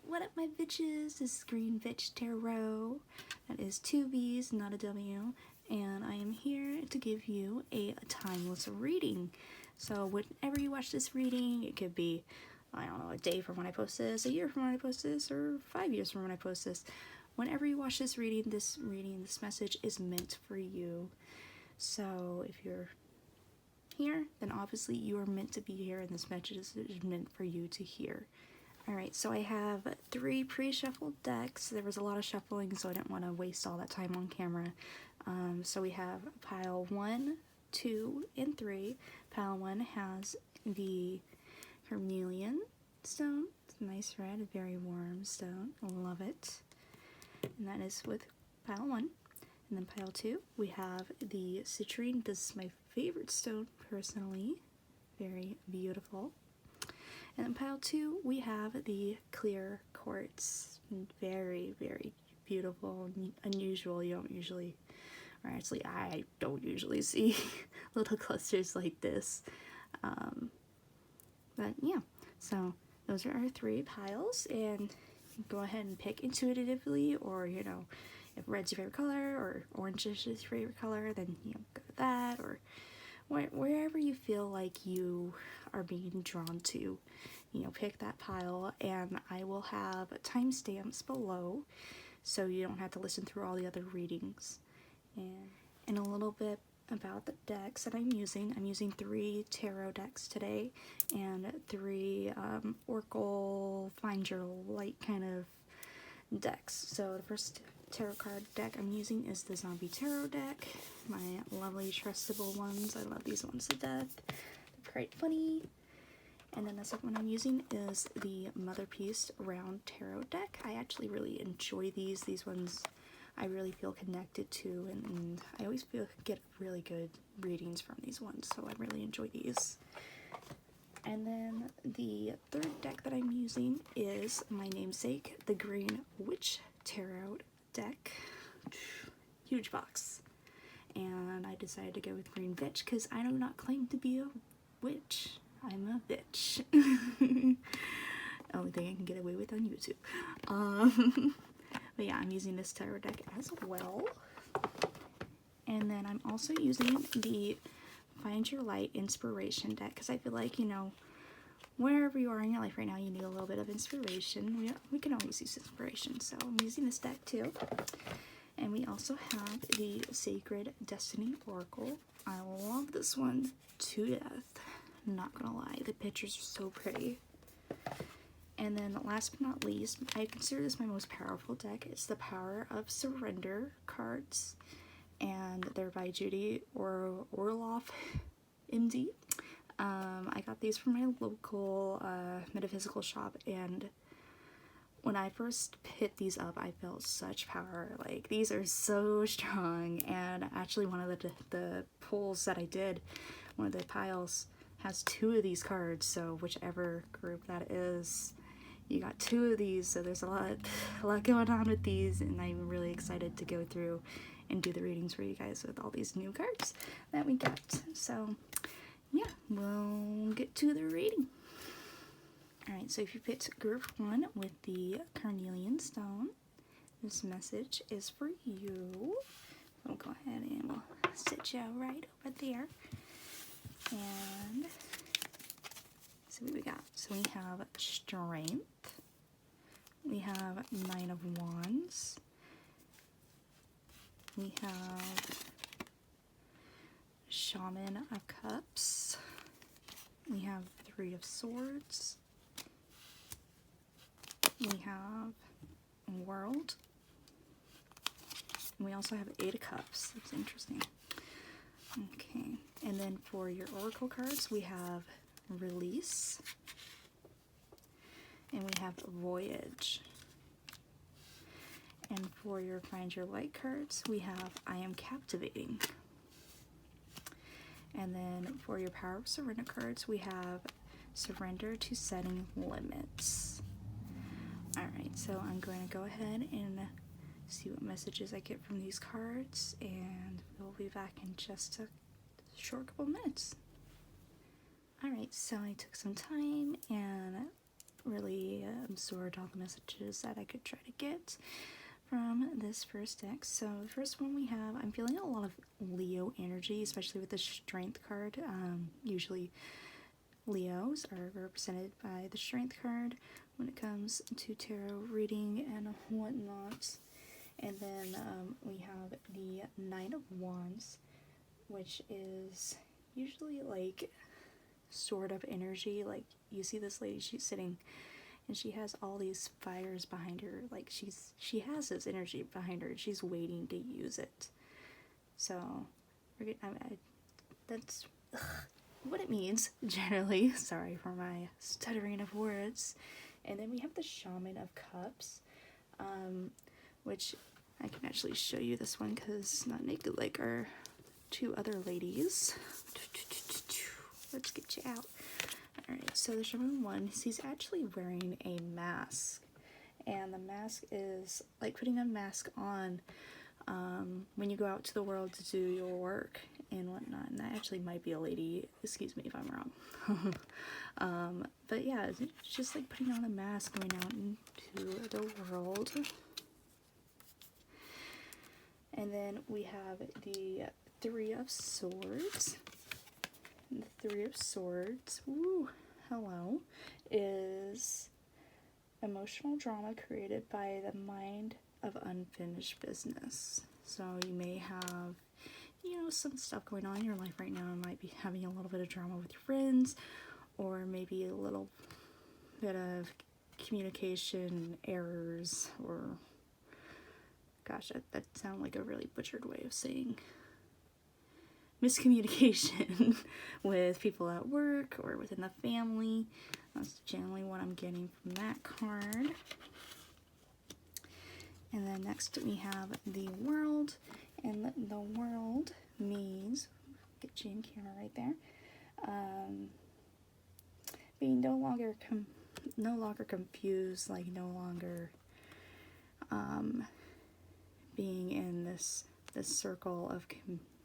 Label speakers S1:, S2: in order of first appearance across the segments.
S1: What up, my bitches? This is Green Bitch Tarot. That is 2 B's, not a W. And I am here to give you a timeless reading. So whenever you watch this reading, it could be, I don't know, a day from when I post this, a year from when I post this, or 5 years from when I post this. Whenever you watch this reading, this message is meant for you. So if you're here, then obviously you are meant to be here, and this message is meant for you to hear. Alright, so I have 3 pre-shuffled decks. There was a lot of shuffling, so I didn't want to waste all that time on camera. So we have pile 1, 2, and 3. Pile 1 has the Carnelian stone. It's a nice red, a very warm stone. I love it. And that is with pile 1. And then pile 2, we have the Citrine. This is my favorite stone, personally. Very beautiful. And then pile 2, we have the clear quartz. Very, very beautiful, unusual. You don't usually, or actually I don't usually see little clusters like this. But yeah, so those are our 3 piles, and go ahead and pick intuitively, or you know, if red's your favorite color or orange is your favorite color, then you know, go with that, or wherever you feel like you are being drawn to, you know, pick that pile. And I will have timestamps below so you don't have to listen through all the other readings. And a little bit about the decks that I'm using 3 tarot decks today and 3 Oracle Find Your Light kind of decks. So the first tarot card deck I'm using is the Zombie Tarot deck. My lovely trustable ones. I love these ones to death. They're quite funny. And then the second one I'm using is the Mother Piece Round Tarot deck. I actually really enjoy these. These ones I really feel connected to, and I always get really good readings from these ones, so I really enjoy these. And then the third deck that I'm using is my namesake, the Green Witch Tarot deck. Huge box. And I decided to go with Green Bitch because I do not claim to be a witch. I'm a bitch. Only thing I can get away with on YouTube. But yeah, I'm using this tarot deck as well. And then I'm also using the Find Your Light Inspiration deck because I feel like, you know, wherever you are in your life right now, you need a little bit of inspiration. We can always use inspiration, so I'm using this deck too. And we also have the Sacred Destiny Oracle. I love this one to death. Not gonna lie, the pictures are so pretty. And then last but not least, I consider this my most powerful deck. It's the Power of Surrender cards. And they're by Judy Orloff, MD. I got these from my local metaphysical shop, and when I first picked these up, I felt such power. Like, these are so strong. And actually, one of the pulls that I did, one of the piles, has 2 of these cards. So whichever group that is, you got 2 of these. So there's a lot going on with these, and I'm really excited to go through and do the readings for you guys with all these new cards that we got. So yeah, we'll get to the reading. Alright, so if you picked group 1 with the Carnelian stone, this message is for you. We'll go ahead and we'll sit you right over there. And see what we got. So we have Strength. We have 9 of Wands. We have Shaman of Cups. We have 3 of Swords. We have World. And we also have 8 of Cups. That's interesting. Okay. And then for your Oracle cards, we have Release. And we have Voyage. And for your Find Your Light cards, we have I Am Captivating. And then for your Power of Surrender cards, we have Surrender to Setting Limits. Alright, so I'm going to go ahead and see what messages I get from these cards, and we'll be back in just a short couple minutes. Alright, so I took some time and really absorbed all the messages that I could try to get from this first deck. So the first one we have, I'm feeling a lot of Leo energy, especially with the Strength card. Usually Leos are represented by the Strength card when it comes to tarot reading and whatnot. And then we have the Knight of Wands, which is usually like sort of energy. Like you see this lady, she's sitting and she has all these fires behind her. Like she has this energy behind her. She's waiting to use it. So that's what it means generally. Sorry for my stuttering of words. And then we have the Shaman of Cups, which I can actually show you this one because not naked like our two other ladies. Let's get you out. Alright, so the Shaman one, he's actually wearing a mask. And the mask is like putting a mask on when you go out to the world to do your work and whatnot. And that actually might be a lady. Excuse me if I'm wrong. But yeah, it's just like putting on a mask going out into the world. And then we have the Three of Swords. And the Three of Swords, woo, hello, is emotional drama created by the mind of unfinished business. So you may have, you know, some stuff going on in your life right now. You might be having a little bit of drama with your friends, or maybe a little bit of communication errors, or gosh, that sounded like a really butchered way of saying miscommunication with people at work or within the family. That's generally what I'm getting from that card. And then next we have the World, and the World means, get you in camera right there, being no longer confused, like no longer being in this circle of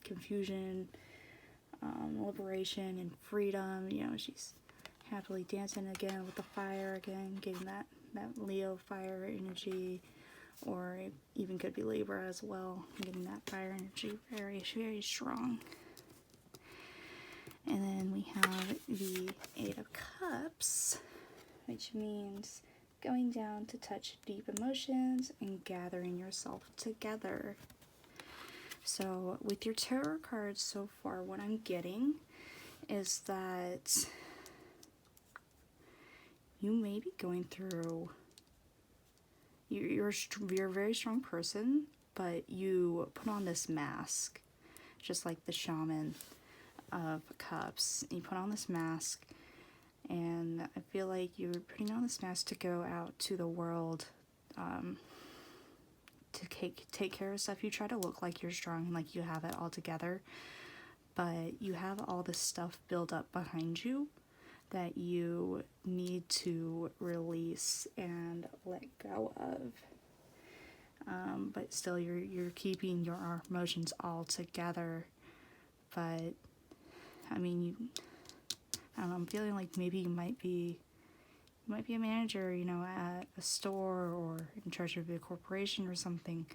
S1: confusion, liberation, and freedom. You know, she's happily dancing again with the fire again, getting that Leo fire energy, or it even could be Libra as well, getting that fire energy very, very strong. And then we have the Eight of Cups, which means going down to touch deep emotions and gathering yourself together. So with your tarot cards so far, what I'm getting is that you may be going through, you're a very strong person, but you put on this mask, just like the Shaman of Cups. You put on this mask, and I feel like you're putting on this mask to go out to the world, to take care of stuff. You try to look like you're strong, like you have it all together, but you have all this stuff built up behind you that you need to release and let go of. But still, you're keeping your emotions all together. But I mean, I don't know, I'm feeling like maybe you might be a manager, you know, at a store or in charge of a corporation or something.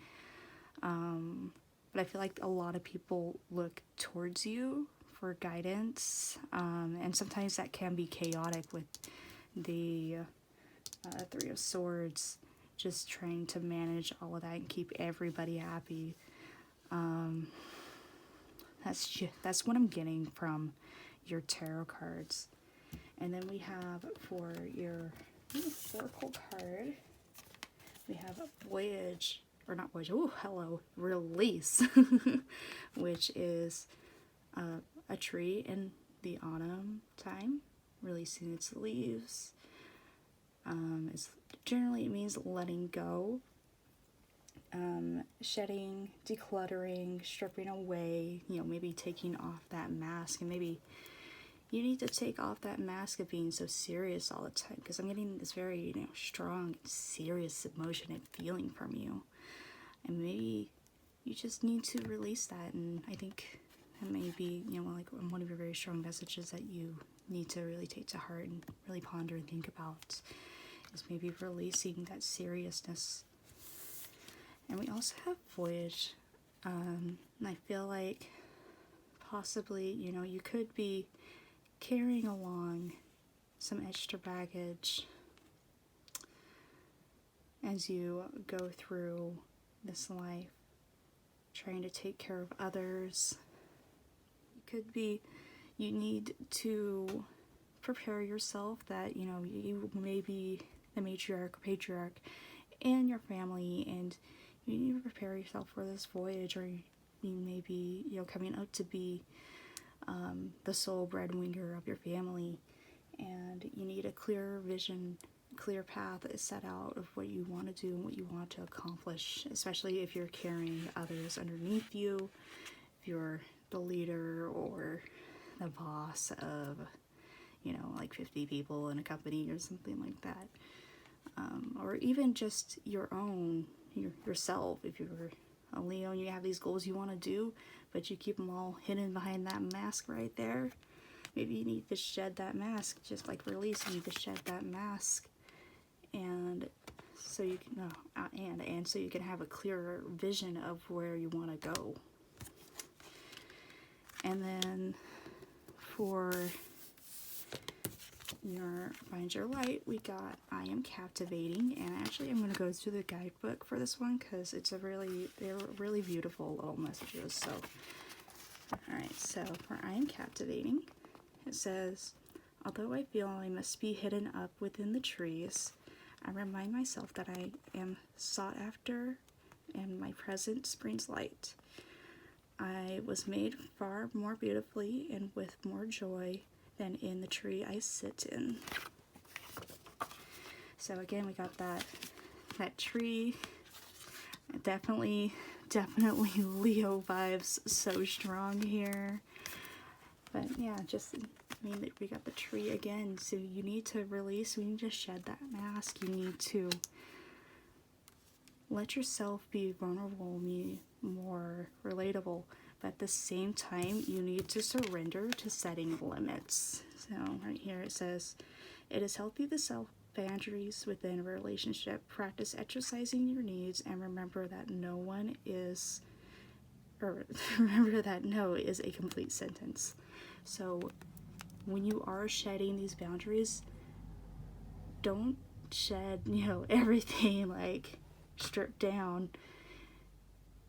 S1: But I feel like a lot of people look towards you for guidance, and sometimes that can be chaotic with the Three of Swords, just trying to manage all of that and keep everybody happy. That's what I'm getting from your tarot cards. And then we have for your Oracle card, we have Voyage, or not Voyage, oh, hello, Release, which is a tree in the autumn time, releasing its leaves. Generally it means letting go, shedding, decluttering, stripping away, you know, maybe taking off that mask. And maybe you need to take off that mask of being so serious all the time, because I'm getting this very, you know, strong, serious emotion and feeling from you. And maybe you just need to release that. And I think that may be, you know, like one of your very strong messages that you need to really take to heart and really ponder and think about. is maybe releasing that seriousness. And we also have Voyage. And I feel like possibly, you know, you could be carrying along some extra baggage as you go through this life, trying to take care of others. You could be, you need to prepare yourself that, you know, you may be the matriarch or patriarch in your family, and you need to prepare yourself for this voyage, or you may be, you know, coming up to be the sole breadwinner of your family, and you need a clear vision, clear path is set out of what you want to do and what you want to accomplish, especially if you're carrying others underneath you, if you're the leader or the boss of, you know, like 50 people in a company or something like that. Or even just your own, yourself. If you're a Leo and you have these goals you want to do, but you keep them all hidden behind that mask right there, maybe you need to shed that mask, just like release, you need to shed that mask, and so you can, and so you can have a clearer vision of where you want to go. And then for your Find Your Light, we got I Am Captivating, and actually I'm going to go through the guidebook for this one because they're really beautiful little messages. So, alright, so for I Am Captivating, it says, although I feel I must be hidden up within the trees, I remind myself that I am sought after and my presence brings light. I was made far more beautifully and with more joy than in the tree I sit in. So again, we got that tree. Definitely Leo vibes so strong here. But yeah, just, I mean, we got the tree again. So you need to release, we need to shed that mask. You need to let yourself be vulnerable, be more relatable. But at the same time, you need to surrender to setting limits. So right here it says, it is healthy to set boundaries within a relationship. Practice exercising your needs and remember that no is a complete sentence. So when you are shedding these boundaries, don't shed, you know, everything like stripped down.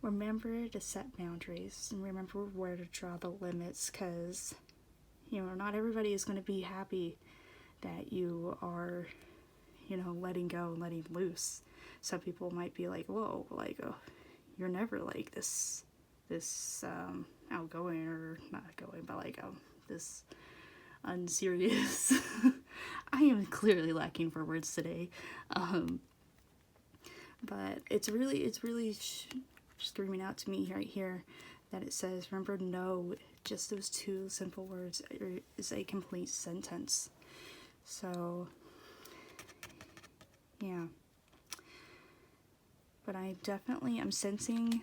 S1: Remember to set boundaries and remember where to draw the limits, because, you know, not everybody is going to be happy that you are, you know, letting go and letting loose. Some people might be like, whoa, like, oh, you're never like this outgoing, or not outgoing, but like this unserious. I am clearly lacking for words today. But it's really screaming out to me right here that it says, remember, no, just those two simple words is a complete sentence. So yeah, but I'm sensing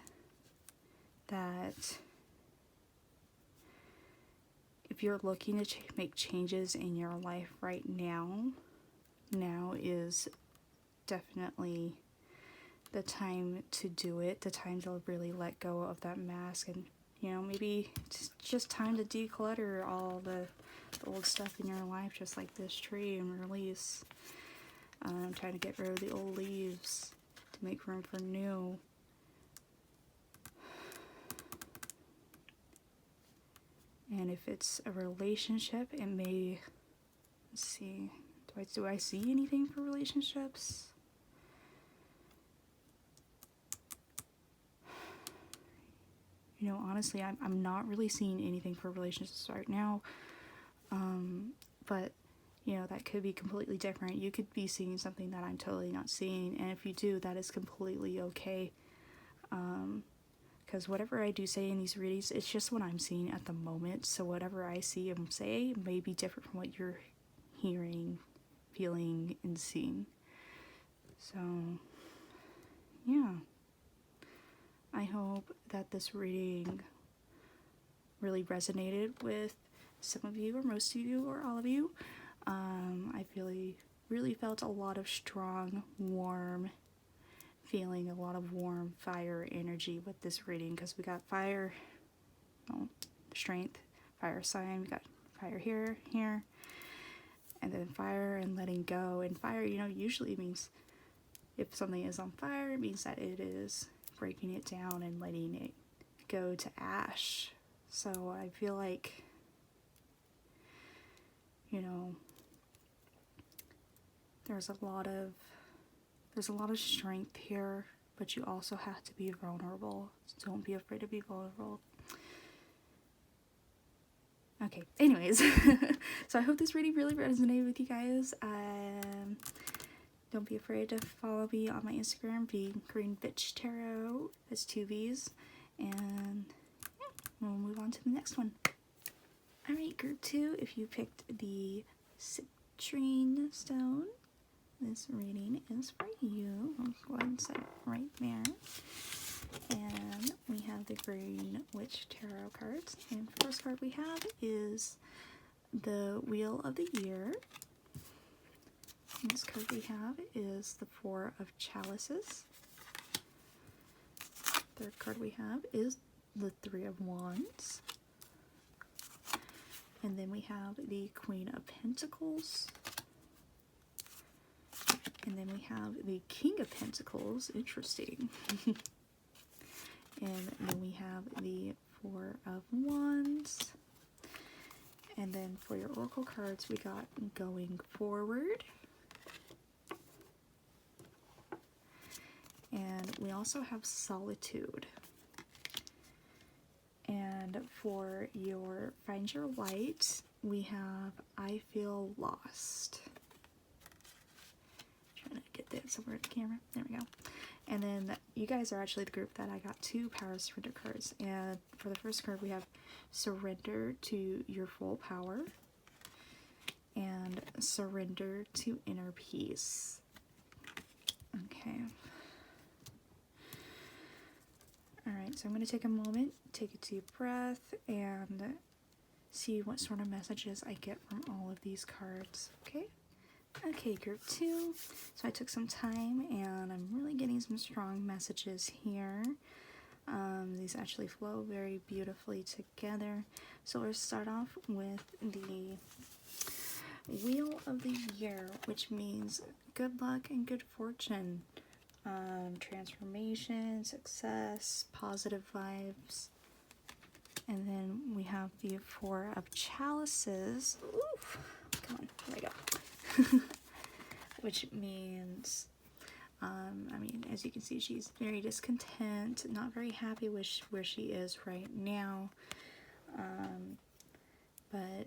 S1: that if you're looking to make changes in your life right now is definitely the time to do it, the time to really let go of that mask, and, you know, maybe it's just time to declutter all the old stuff in your life, just like this tree, and release. I'm trying to get rid of the old leaves to make room for new. And if it's a relationship, it may, let's see, do I see anything for relationships? You know, honestly, I'm not really seeing anything for relationships right now. But, you know, that could be completely different. You could be seeing something that I'm totally not seeing. And if you do, that is completely okay. Because whatever I do say in these readings, it's just what I'm seeing at the moment. So whatever I see and say may be different from what you're hearing, feeling, and seeing. So, yeah. I hope that this reading really resonated with some of you, or most of you, or all of you. I really felt a lot of strong, warm feeling, a lot of warm fire energy with this reading, because we got fire, well, strength, fire sign, we got fire here, and then fire and letting go. And fire, you know, usually means if something is on fire, it means that it is breaking it down and letting it go to ash. So I feel like, you know, there's a lot of strength here, but you also have to be vulnerable. So don't be afraid to be vulnerable. Okay, anyways, so I hope this reading really resonated with you guys. Don't be afraid to follow me on my Instagram, the Green Bitch Tarot. That's 2 V's. And yeah, we'll move on to the next one. Alright, group 2, if you picked the Citrine stone, this reading is for you. I'll go ahead and set it right there. And we have the Green Witch Tarot cards. And the first card we have is the Wheel of the Year. And this card we have is the 4 of Chalices. Third card we have is the 3 of Wands. And then we have the Queen of Pentacles. And then we have the King of Pentacles. Interesting. And then we have the 4 of Wands. And then for your oracle cards, we got Going Forward. And we also have Solitude. And for your Find Your Light, we have I Feel Lost. Trying to get that somewhere in the camera. There we go. And then you guys are actually the group that I got 2 Power Surrender cards. And for the first card, we have Surrender to Your Full Power and Surrender to Inner Peace. Okay. Alright, so I'm going to take a moment, take a deep breath, and see what sort of messages I get from all of these cards. Okay? Okay, group 2. So I took some time, and I'm really getting some strong messages here. These actually flow very beautifully together. So let's start off with the Wheel of the Year, which means good luck and good fortune. Transformation, success, positive vibes. And then we have the 4 of Chalices. Ooh, come on, there we go. Which means, I mean, as you can see, she's very discontent, not very happy with where she is right now. But,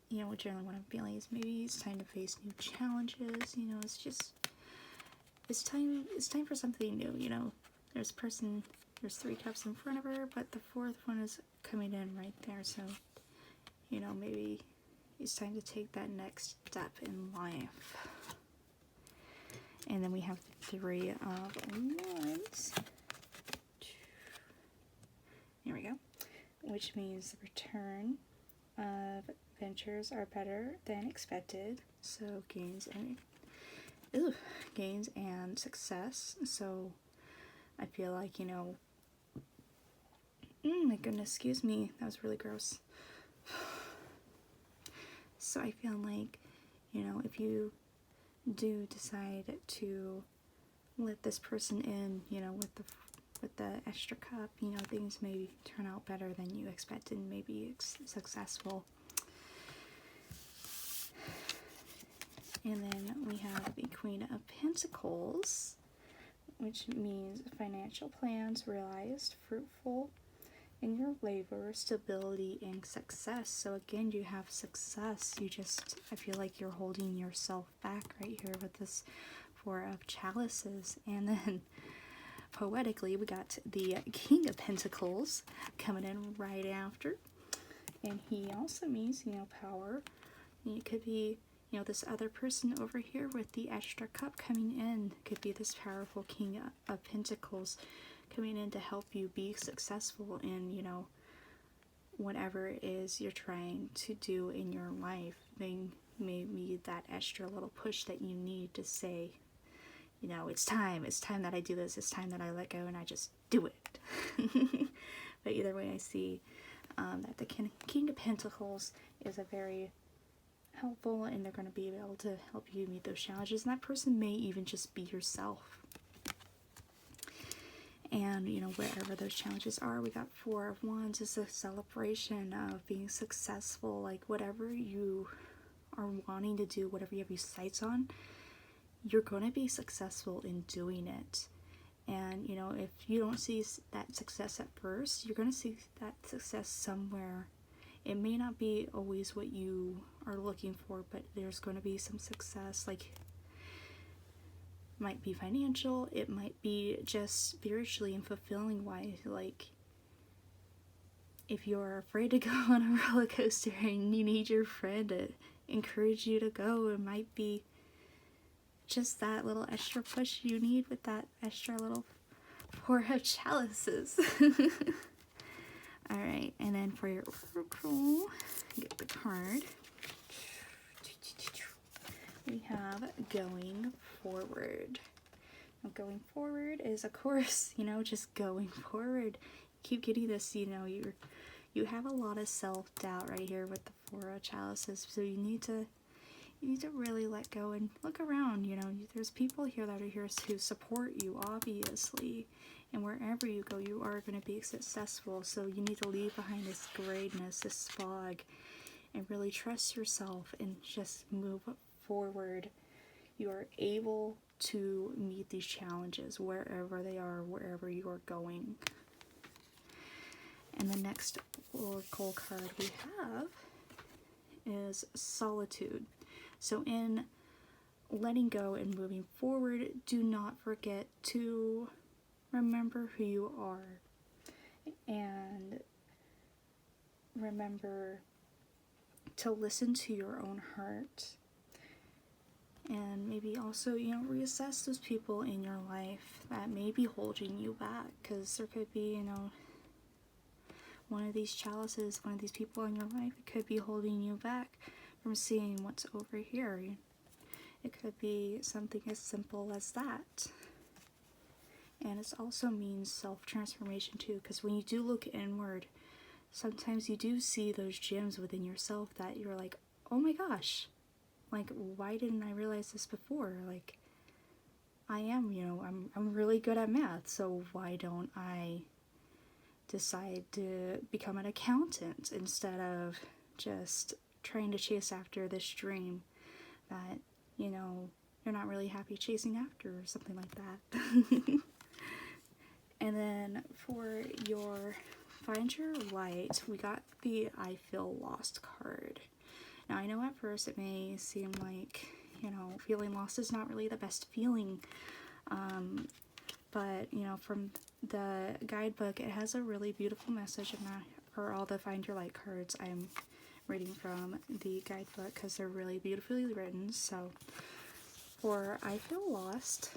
S1: you know, generally what I'm feeling is maybe it's time to face new challenges. You know, it's just, it's time for something new. You know, there's 3 cups in front of her, but the 4th one is coming in right there. So, you know, maybe it's time to take that next step in life. And then we have the 3 of Wands. Here we go. Which means the return of ventures are better than expected. So gains and success. So I feel like, you know, my goodness, excuse me, that was really gross. So I feel like, you know, if you do decide to let this person in, you know, with the extra cup, you know, things may turn out better than you expected and maybe successful. And then we have the Queen of Pentacles, which means financial plans realized, fruitful in your labor, stability, and success. So again, you have success. I feel like you're holding yourself back right here with this 4 of Chalices. And then poetically, we got the King of Pentacles coming in right after. And he also means, you know, power. And it could be, you know, this other person over here with the extra cup coming in. Could be this powerful King of Pentacles coming in to help you be successful in, you know, whatever it is you're trying to do in your life. Being, maybe that extra little push that you need to say, you know, it's time that I do this, it's time that I let go and I just do it. But either way, I see that the King of Pentacles is a very helpful, and they're going to be able to help you meet those challenges, and that person may even just be yourself. And, you know, wherever those challenges are, we got Four of Wands is a celebration of being successful. Like, whatever you are wanting to do, whatever you have your sights on, you're going to be successful in doing it. And, you know, if you don't see that success at first, you're going to see that success somewhere. It may not be always what you are looking for, but there's going to be some success. Like, might be financial, it might be just spiritually and fulfilling wise. Like, if you're afraid to go on a roller coaster and you need your friend to encourage you to go, it might be just that little extra push you need with that extra little Four of Chalices. Alright, and then for your oracle, get the card. We have going forward. Now, going forward is, of course, you know, just going forward. Keep getting this, you know, you have a lot of self-doubt right here with the Four of Chalices, so you need to really let go and look around. You know, there's people here that are here to support you, obviously, and wherever you go, you are going to be successful. So you need to leave behind this grayness, this fog, and really trust yourself and just move forward. You are able to meet these challenges wherever they are, wherever you are going. And the next oracle card we have is Solitude. So in letting go and moving forward, do not forget to remember who you are, and remember to listen to your own heart. And maybe also, you know, reassess those people in your life that may be holding you back, because there could be, you know, one of these chalices, one of these people in your life, it could be holding you back from seeing what's over here. It could be something as simple as that. And it also means self-transformation too, because when you do look inward, sometimes you do see those gems within yourself that you're like, oh my gosh, like, why didn't I realize this before? Like, I am, you know, I'm really good at math, so why don't I decide to become an accountant instead of just trying to chase after this dream that, you know, you're not really happy chasing after, or something like that. And then for your Find Your Light, we got the I Feel Lost card. Now, I know at first it may seem like, you know, feeling lost is not really the best feeling, but, you know, from the guidebook, it has a really beautiful message. And for all the Find Your Light cards, I'm reading from the guidebook because they're really beautifully written. So for I Feel Lost,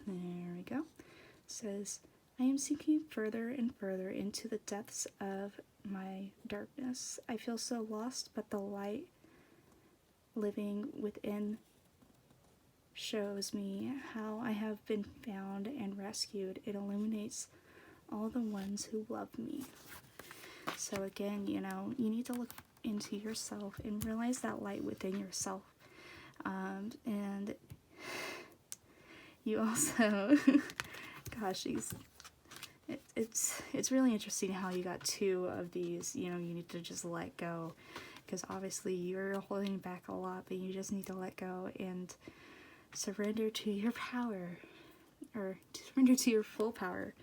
S1: there we go, it says, I am sinking further and further into the depths of my darkness. I feel so lost, but the light living within shows me how I have been found and rescued. It illuminates all the ones who love me. So again, you know, you need to look into yourself and realize that light within yourself. And you also, gosh, it's really interesting how you got two of these. You know, you need to just let go, because obviously you're holding back a lot, but you just need to let go and surrender to your power, or surrender to your full power.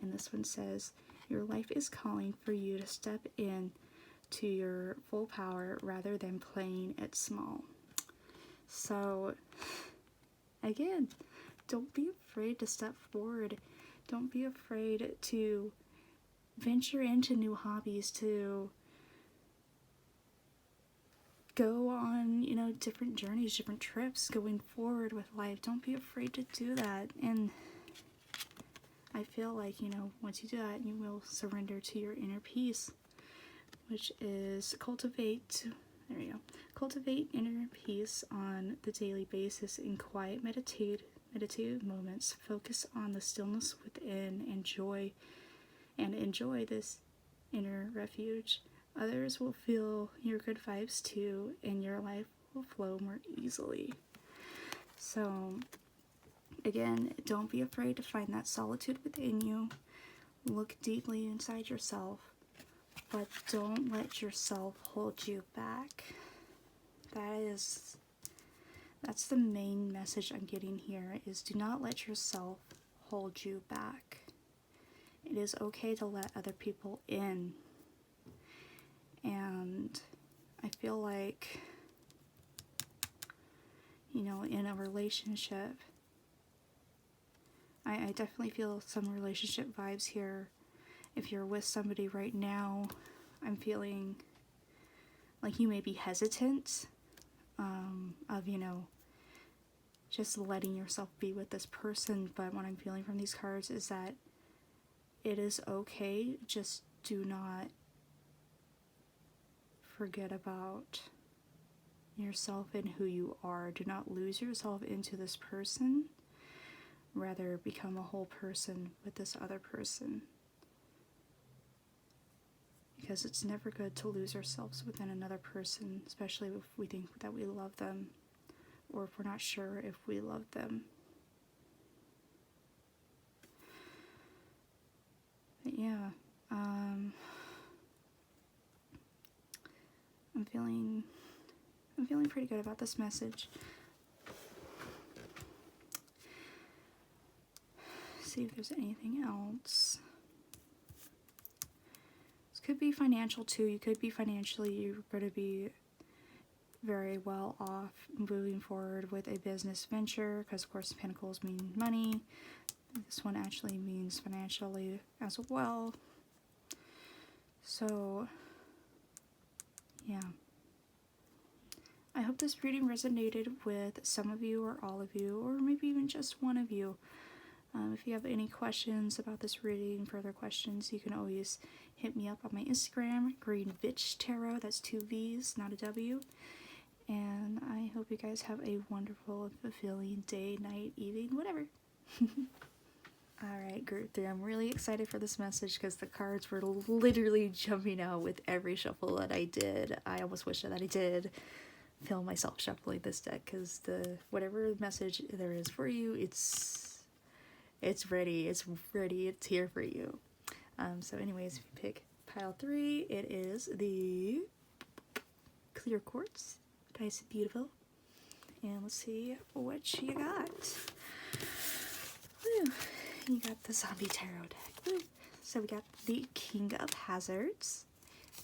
S1: And this one says, your life is calling for you to step in to your full power rather than playing it small. So again, don't be afraid to step forward. Don't be afraid to venture into new hobbies, to go on, you know, different journeys, different trips, going forward with life. Don't be afraid to do that. And I feel like, you know, once you do that, you will surrender to your inner peace, which is cultivate There we go. Cultivate inner peace on the daily basis in quiet meditative moments. Focus on the stillness within and enjoy this inner refuge. Others will feel your good vibes too, and your life will flow more easily. So, again, don't be afraid to find that solitude within you. Look deeply inside yourself, but don't let yourself hold you back. That's the main message I'm getting here, is do not let yourself hold you back. It is okay to let other people in. And I feel like, you know, in a relationship, I definitely feel some relationship vibes here. If you're with somebody right now, I'm feeling like you may be hesitant of, you know, just letting yourself be with this person. But what I'm feeling from these cards is that it is okay. Just do not forget about yourself and who you are. Do not lose yourself into this person. Rather, become a whole person with this other person. Because it's never good to lose ourselves within another person, especially if we think that we love them, or if we're not sure if we love them. But yeah, I'm feeling pretty good about this message. See if there's anything else. This could be financial too. You could be financially, you're going to be very well off moving forward with a business venture, because of course Pentacles mean money. This one actually means financially as well. So yeah, I hope this reading resonated with some of you, or all of you, or maybe even just one of you. If you have any questions about this reading, further questions, you can always hit me up on my Instagram, Green Bitch Tarot. That's 2 V's, not a W. And I hope you guys have a wonderful, fulfilling day, night, evening, whatever. Alright, group 3. I'm really excited for this message because the cards were literally jumping out with every shuffle that I did. I almost wish that I did film myself shuffling this deck, because whatever message there is for you, it's ready, it's here for you. So anyways, if you pick pile 3, it is the clear quartz. Nice and beautiful. And let's see what you got. Woo. You got the zombie tarot deck. Woo. So we got the King of Hazards.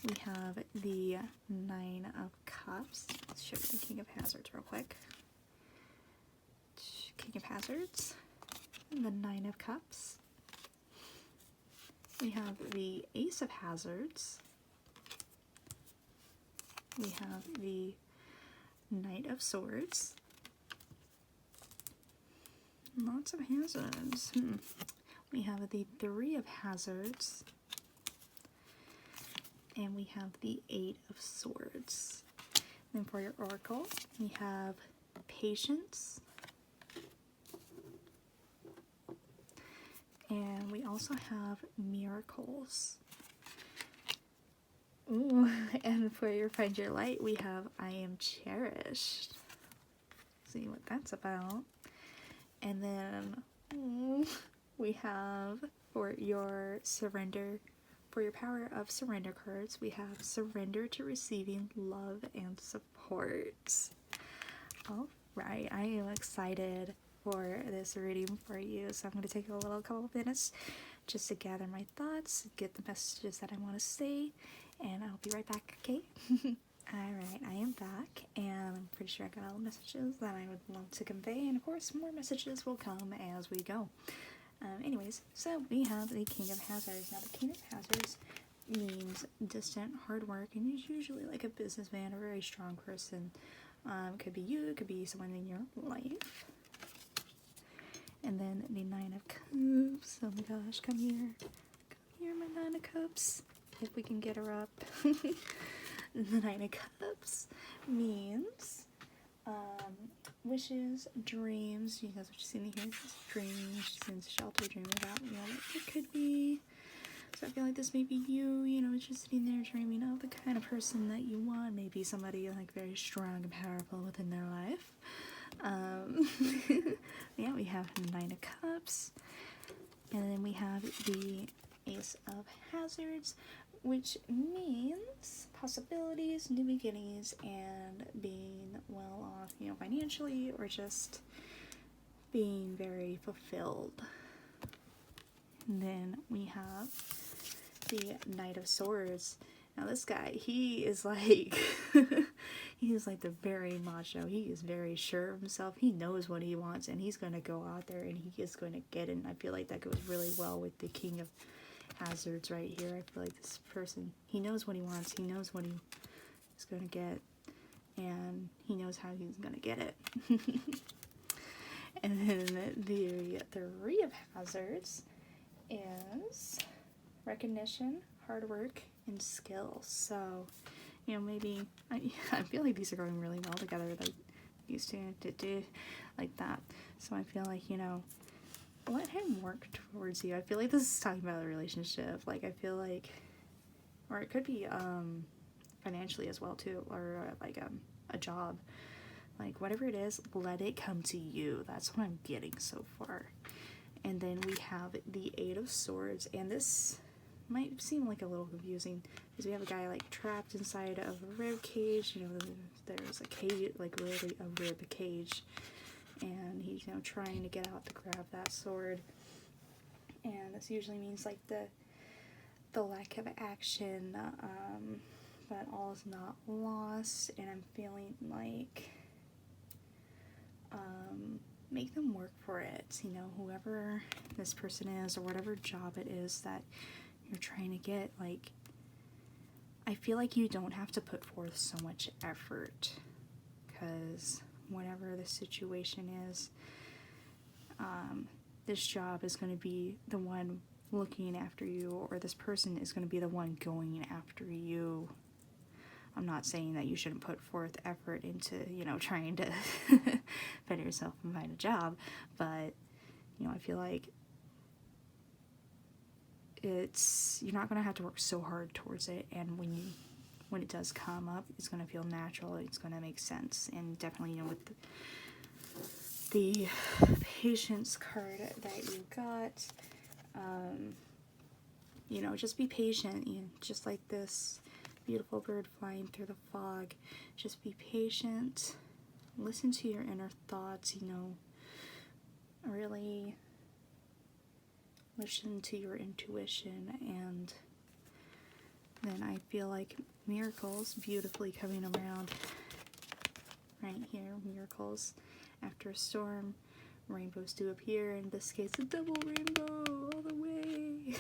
S1: We have the 9 of Cups. Let's show you the King of Hazards real quick. King of Hazards. The 9 of Cups. We have the Ace of Hazards. We have the Knight of Swords. Lots of hazards. We have the 3 of Hazards. And we have the 8 of Swords. Then for your oracle, we have Patience. And we also have Miracles. Ooh, and for your Find Your Light, we have I Am Cherished. See what that's about. And then we have for your Surrender, for your Power of Surrender cards, we have Surrender to Receiving Love and Support. Alright, I am excited for this reading for you, so I'm going to take a couple of minutes just to gather my thoughts, get the messages that I want to say, and I'll be right back, okay? Alright, I am back, and I'm pretty sure I got all the messages that I would love to convey, and of course more messages will come as we go. Anyways, so we have the King of Hazards. Now the King of Hazards means distant, hard work, and is usually like a businessman, a very strong person. Could be you, could be someone in your life. And then the 9 of Cups. Oh my gosh, come here. Come here, my 9 of Cups. If we can get her up. The Nine of Cups means wishes, dreams. You guys are seeing here, dreams, dreams, shelter, dream about, you know, what it could be. So I feel like this may be you, you know, just sitting there dreaming of the kind of person that you want. Maybe somebody like very strong and powerful within their life. Yeah, we have Nine of Cups. And then we have the Ace of Hazards, which means possibilities, new beginnings, and being well off, you know, financially, or just being very fulfilled. And then we have the Knight of Swords. Now this guy, he is like, he is like the very macho. He is very sure of himself. He knows what he wants, and he's going to go out there and he is going to get it. And I feel like that goes really well with the King of Hazards right here. I feel like this person, he knows what he wants. He knows what he is going to get, and he knows how he's going to get it. And then the Three of Hazards is recognition, hard work, and skill. So, you know, maybe I feel like these are going really well together, like these two, like that. So I feel like, you know, let him work towards you. I feel like this is talking about a relationship. Like, I feel like, or it could be financially as well too, or like a job. Like, whatever it is, let it come to you. That's what I'm getting so far. And then we have the Eight of Swords, and this might seem like a little confusing because we have a guy like trapped inside of a rib cage. You know, there's a cage, like really a rib cage, and he's, you know, trying to get out to grab that sword. And this usually means like the lack of action, but all is not lost. And I'm feeling like make them work for it. You know, whoever this person is or whatever job it is that you're trying to get, like, I feel like you don't have to put forth so much effort, because whatever the situation is, this job is going to be the one looking after you, or this person is going to be the one going after you. I'm not saying that you shouldn't put forth effort into, you know, trying to better yourself and find a job, but, you know, I feel like you're not going to have to work so hard towards it, and when it does come up, it's going to feel natural, it's going to make sense. And definitely, you know, with the patience card that you got, you know, just be patient, you know, just like this beautiful bird flying through the fog. Just be patient, listen to your inner thoughts, you know, really listen to your intuition. And then I feel like miracles beautifully coming around right here. Miracles after a storm, rainbows do appear. In this case, a double rainbow all the way.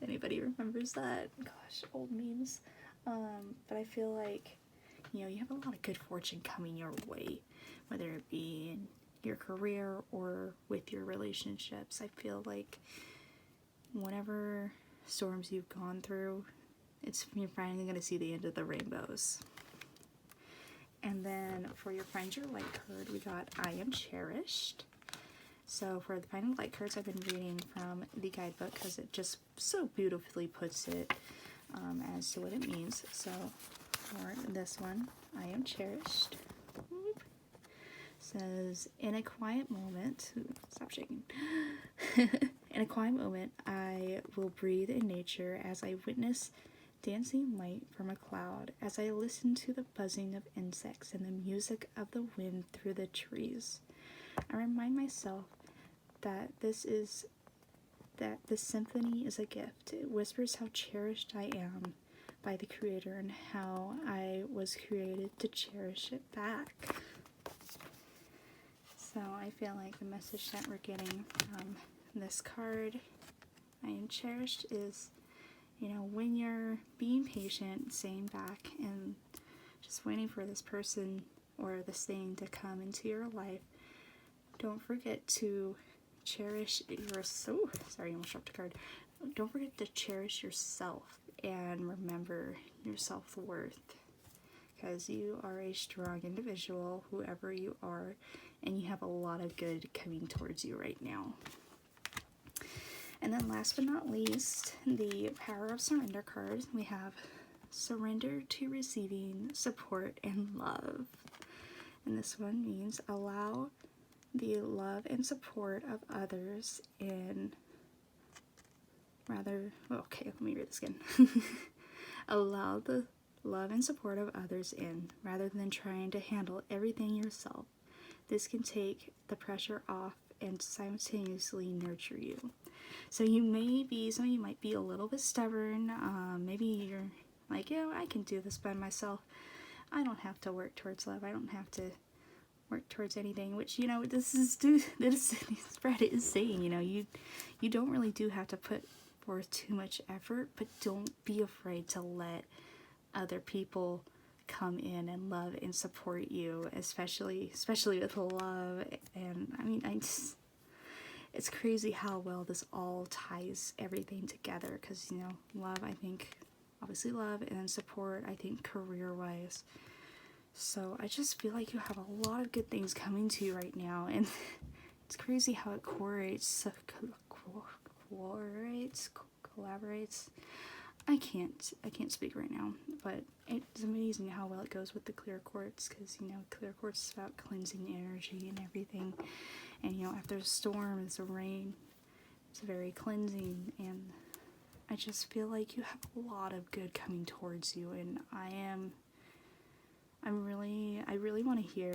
S1: Anybody remembers that? Gosh, old memes. But I feel like, you know, you have a lot of good fortune coming your way, whether it be in your career or with your relationships. I feel like whatever storms you've gone through, you're finally going to see the end of the rainbows. And then for your Find Your Light card, we got I Am Cherished. So for the Find Your Light cards, I've been reading from the guidebook because it just so beautifully puts it as to what it means. So for this one, I am cherished. Whoop. Says, in a quiet moment, stop shaking. In a quiet moment, I will breathe in nature as I witness dancing light from a cloud, as I listen to the buzzing of insects and the music of the wind through the trees. I remind myself that this symphony is a gift. It whispers how cherished I am by the Creator and how I was created to cherish it back. So I feel like the message that we're getting from this card, I Am Cherished, is, you know, when you're being patient, staying back, and just waiting for this person or this thing to come into your life, don't forget to cherish your, sorry, I almost dropped a card. Don't forget to cherish yourself and remember your self-worth, because you are a strong individual, whoever you are, and you have a lot of good coming towards you right now. And then last but not least, the Power of Surrender card. We have surrender to receiving support and love. And this one means allow the love and support of others in okay, let me read this again. Allow the love and support of others in, rather than trying to handle everything yourself. This can take the pressure off and simultaneously nurture you. So some of you might be a little bit stubborn. Maybe you're like, yeah, I can do this by myself. I don't have to work towards love. I don't have to work towards anything, which, this spread is saying, you don't really do have to put forth too much effort, but don't be afraid to let other people come in and love and support you, especially with love. And it's crazy how well this all ties everything together, because love, I think, obviously love, and then support, I think, career-wise. So I just feel like you have a lot of good things coming to you right now, and it's crazy how it collaborates. I can't speak right now, but it's amazing how well it goes with the clear quartz, because clear quartz is about cleansing energy and everything. And after a storm, it's a rain. It's very cleansing, and I just feel like you have a lot of good coming towards you, and I really want to hear,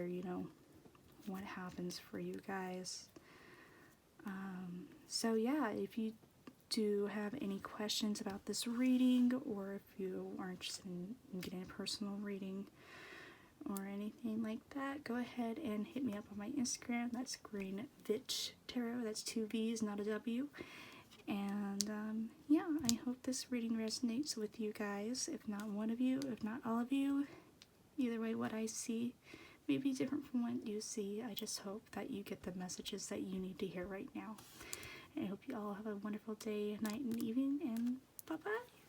S1: what happens for you guys. So yeah, if you do have any questions about this reading, or if you are interested in getting a personal reading or anything like that, go ahead and hit me up on my Instagram. That's Green Vitch Tarot. That's 2 V's, not a W. And yeah, I hope this reading resonates with you guys. If not one of you, if not all of you, either way, what I see may be different from what you see. I just hope that you get the messages that you need to hear right now. And I hope you all have a wonderful day, night, and evening, and bye-bye.